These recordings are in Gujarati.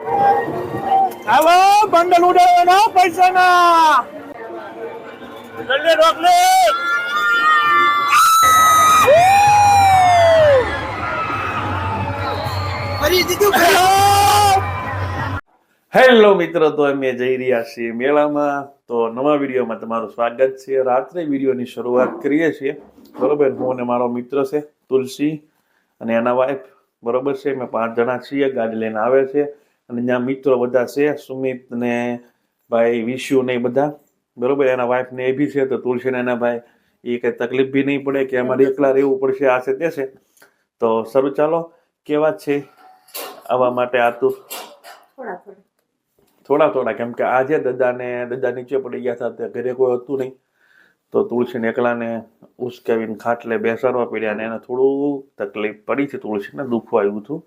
હાલો બંડલ ઉડાડવાના પૈસાના જલ્દી રોક લે. હેલો મિત્રો, તો અમે જઈ રહ્યા છીએ મેળામાં. તો નવા વિડીયોમાં તમારું સ્વાગત છે. રાત્રે વિડીયોની શરૂઆત કરીએ છીએ. બરોબર, હું અને મારો મિત્ર છે તુલસી અને એના વાઈફ. બરોબર છે, અમે 5 જણા છીએ. ગાડી લઈને આવે છે અને ત્યાં મિત્રો બધા છે, સુમિત ને ભાઈ વિશુ ને બધા. બરોબર, એના વાઈફ ને એ બી છે. તો તુલસી ને એના ભાઈ એ કઈ તકલીફ બી નહીં પડે કે અમારે એકલા રહેવું પડશે આ છે તે છે. તો શરૂ ચાલો. કેવા છે આવવા માટે આતુર? થોડા કેમ કે આજે દાદા નીચે પડી ગયા હતા, ઘરે કોઈ હતું નહીં. તો તુલસીને એકલાને ઉસકેવીને ખાટલે બેસાડવા પડ્યા અને એને થોડું તકલીફ પડી છે. તુલસીને દુખવા આવ્યું હતું.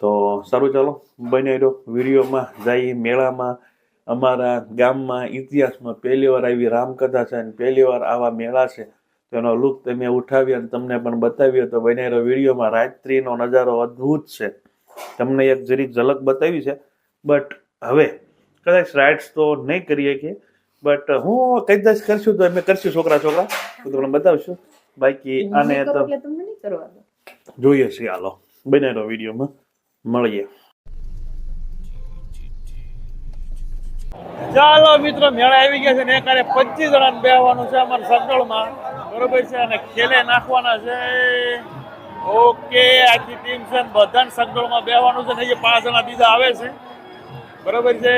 તો સારું ચાલો બની રહ્યો વિડીયોમાં. જઈ મેળામાં. અમારા ગામમાં ઇતિહાસમાં પહેલી વાર આવી રામકથા છે અને પહેલી વાર આવા મેળા છે. તો એનો લુક તમે ઉઠાવી અને તમને પણ બતાવ્યો. તો બની રહ્યો વિડીયોમાં. રાત્રિનો નજારો અદ્ભુત છે. તમને એક જરીક ઝલક બતાવી છે. બટ હવે કદાચ રાઇડ્સ તો નહીં કરીએ કે, બટ હું કદાચ કરશું તો અમે કરશું છોકરા તો તમને બતાવશું. બાકી આને તો જોઈએ છીએ. હાલો બનાવ્યો વિડીયોમાં મળીએ. ચાલો મિત્રો, મેળા આવી ગયા છે ને એકારે 25 જણાને બેહવાનું છે અમારા સગડોળમાં. બરોબર છે, અને ખેલે નાખવાના છે. ઓકે, આખી ટીમ છે, બધાને સગડોળમાં બેહવાનું છે ને. એ 5 જણા બીજા આવે છે. બરોબર છે,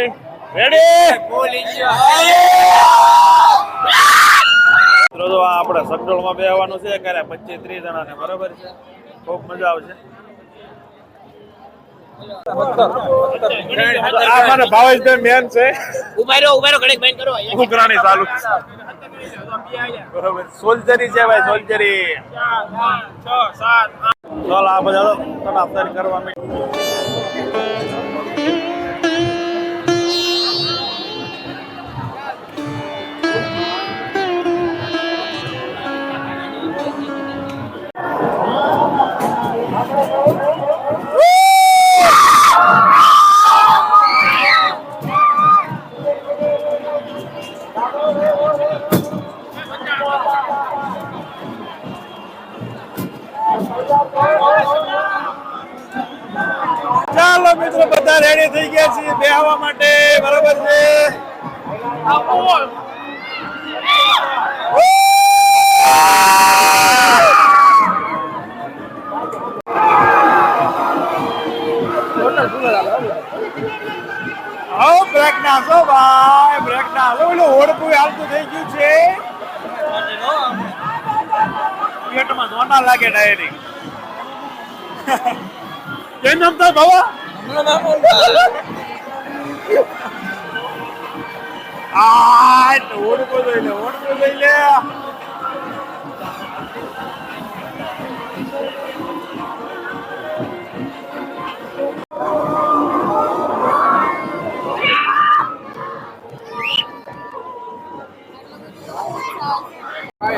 રેડી? મિત્રો આપણે સગડોળમાં બેહવાનું છે ક્યારે 25-30 જણાને. બરોબર છે, ખૂબ મજા આવશે. ભાવેશભાઈ મેન છે. ઉભારો ઘડીક બેન કરો. ઉઘરાણી ચાલુ. બરોબર, સોલ્જરી છે ભાઈ, સોલ્જરી. 6 7 ચાલો આ બધા તલાફદારી કરવા માંડી. ચાલો મિત્રો, બધા રેડી થઈ ગયા છીએ બેહવા માટે. બરોબર છે, બ્રેક નાખો ભાઈ, બ્રેક નાખો. ઓલું હોડકું હાલતું થઈ ગયું છે. પેટમાં ધોના લાગે ડાયરેક્ટ. કેમ નામ થાય બાબા? ઓડકો જોઈ લે, ઓડકો જોઈ લે.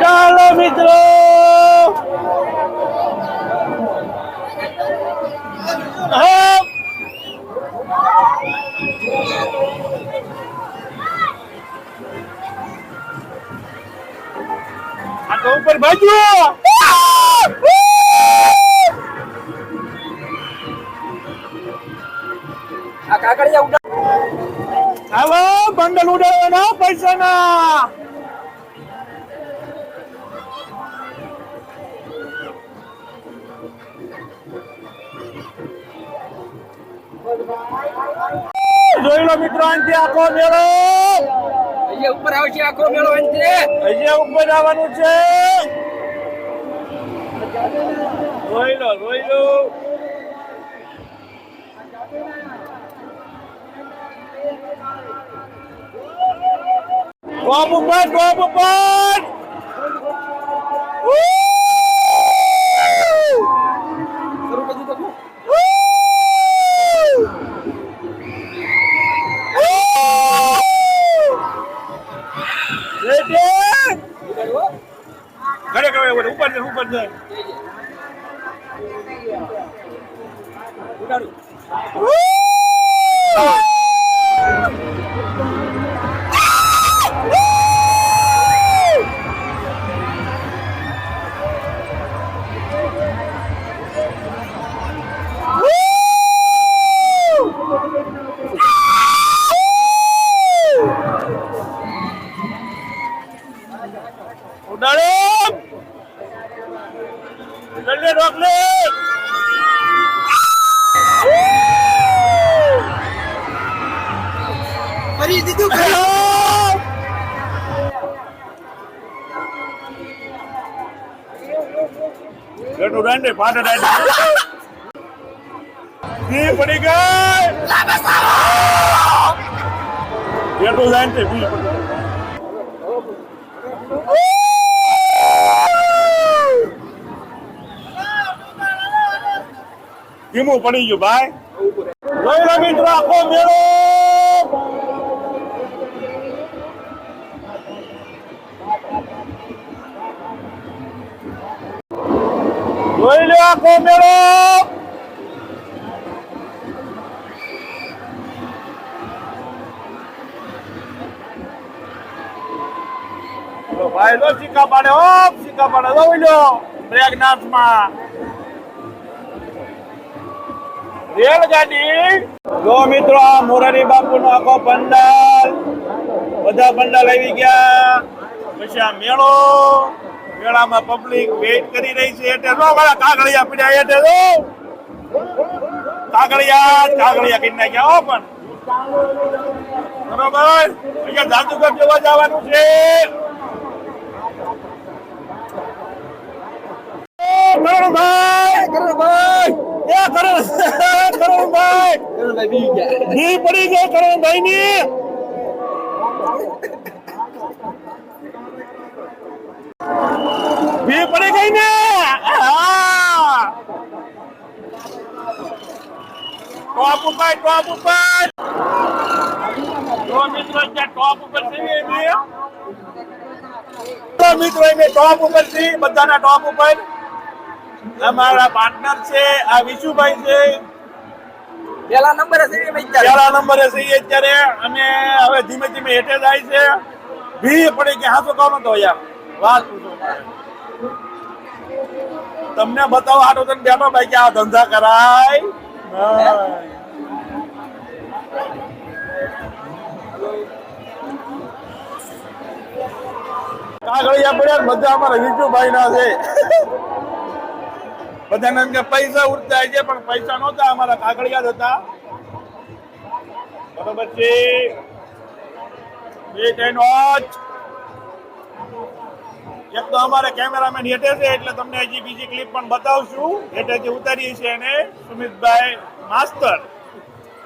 ચાલો મિત્રો, આ તો ઉપર બાજુ. આ કાકડિયા ઉડા. હાલો બંડલ ઉડાડવાના પૈસાના. જોઈ લો મિત્રો, અહીંથી આખો મેળો. અહીંયા ઉપર આવશે આખો મેળો. અહીંયા ઉપર આવવાનું છે. જોઈ લો. ટોપ ઉપર. ઉપર જાય. એટલું દાંડે પાટણ બી પડી ગઈ એટલું દાંડે બી ધીમું પડી ગયું ભાઈ જોઈ લો મિત્રો આખો મેળો જોઈ લો આખો મેળો ભાઈ લો સિક્કા પાડે જોઈ લો પ્રયાગનાથમાં રેલગાડી જો મિત્રો આ મોરારી બાપુનો આખો પંડાલ બધા પંડાલ આવી ગયા પછી આ મેળામાં પબ્લિક વેઇટ કરી રહી છે એટલે જો મારા કાગળિયા પીડ્યા એટલે જો કાગળિયા કરી નાખ્યા પણ બરોબર અહીંયા જાદુગર જોવા જવાનું છે કરુણભાઈ પડી ગયો કરુણભાઈ ની ભી પડી ગઈ ને ટોપ ઉપર તો મિત્રો ટોપ ઉપર છે બધાના ટોપ ઉપર અમારા પાર્ટનર છે આ વિશુભાઈ છે પહેલા નંબરે છે અત્યારે અને હવે ધીમે ધીમે હેઠે જાય છે ભી પડી કે હાસો કોનો તો યાર વાત તમને બતાવો આટો તને બેઠો ભાઈ કે આ ધંધા કરાય કાગળિયા પડ્યા બધા અમારા વિશુભાઈ ના છે બધાને એમ કે પૈસા ઉડતા છે પણ પૈસા નહોતા અમારા કાગળિયા જ હતા બરોબર છે એક તો અમારે કેમેરામેન હેઠે છે એટલે તમને હજી બીજી ક્લિપ પણ બતાવશું હેઠે જે ઉતારીએ છીએ એને સુમિતભાઈ માસ્તર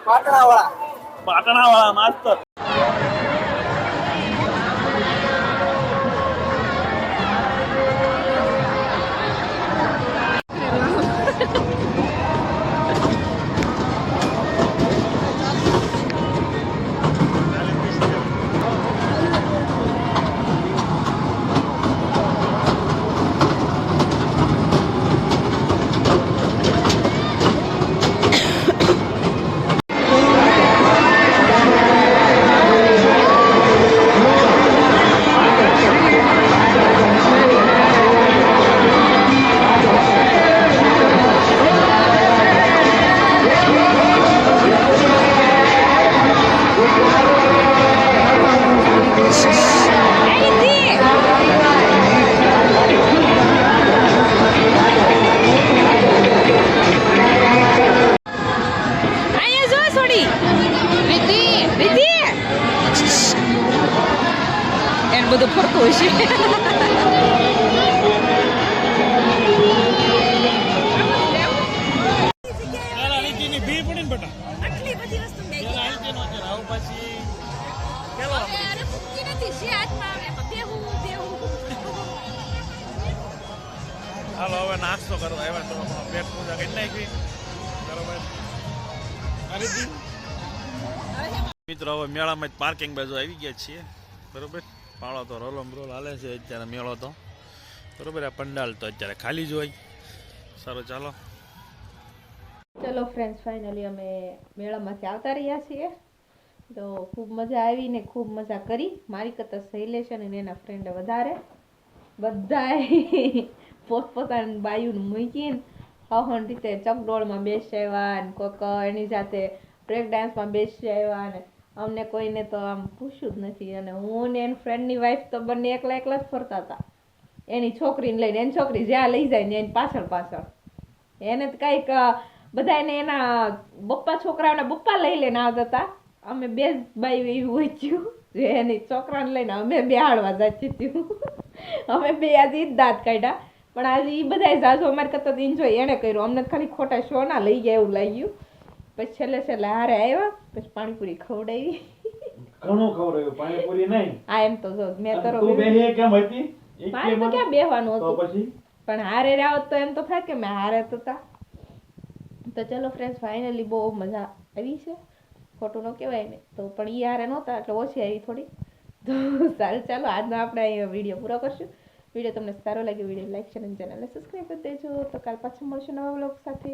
પાટણાવાળા માસ્તર બધું ફરતું હોય છે હાલો હવે નાસ્તો કરો એવા તો પેટ પૂજા કરી નાખી બરોબર મિત્રો હવે મેળામાં જ પાર્કિંગ બાજુ આવી ગયા છીએ બરોબર પાળો તો રોલમ રોલ હાલે છે અત્યારે મેળો તો બરોબર આ પંડાલ તો અત્યારે ખાલી જ હોય સારું ચાલો ફ્રેન્ડ્સ ફાઇનલી અમે મેળામાંથી આવતા રહ્યા છીએ તો ખૂબ મજા આવી ને ખૂબ મજા કરી મારી કરતાં શૈલેષ અને એના ફ્રેન્ડે વધારે બધાએ પોતપોતાની બાયુને મૂકીને હવન રીતે ચકડોળમાં બેસી આવ્યા અને કોઈક એની સાથે બ્રેક ડાન્સમાં બેસી આવ્યા અને અમને કોઈને તો આમ પૂછ્યું જ નથી અને હું ને એની ફ્રેન્ડની વાઈફ તો બંને એકલા જ ફરતા હતા એની છોકરીને લઈને એની છોકરી જ્યાં લઈ જાય ને એની પાછળ એને તો કંઈક બધા એને એના બપ્પા છોકરાઓને બપ્પા લઈ લઈને આવતા હતા અમે બે બાઈ એવું વચ્યું જે એની છોકરાને લઈને અમે બેહાડવા જતી હતી અમે બે આજે દાંત કાઢ્યા પણ આજે એ બધા જાજો અમારે કરતા એન્જોય એને કર્યું, અમને તો ખાલી ખોટા શો ના લઈ ગયા એવું લાગ્યું. પછી છેલ્લે હારે આવ્યા, પછી પાણીપુરી ખવડાવી. ઘણું ખવડાવ્યું, પાણીપુરી નહીં. આ એમ તો જો મેં કરો તું બેહી કેમ હતી? એક મારે તો કેમ? ક્યાં બેહવાનું તો હતું, પછી પણ હારે રહ્યા હોત તો એમ તો થાય કે મેં હારે તો તા. તો ચલો ફ્રેન્ડ્સ, ફાઇનલી બહુ મજા આવી છે, ખોટું ન કહેવાય ને. તો પણ ઈ હારે નહોતા એટલે ઓછી આવી થોડી. તો સારું, ચાલો આજનો આપણે અહીંયા વિડીયો પૂરો કરશું. વિડીયો તમને સારો લાગ્યો, વિડીયો લાઈક શેર અને ચેનલને સબસ્ક્રાઈબ કરી દેજો. તો કાલ પાછા મળશું નવા વ્લોગ સાથે.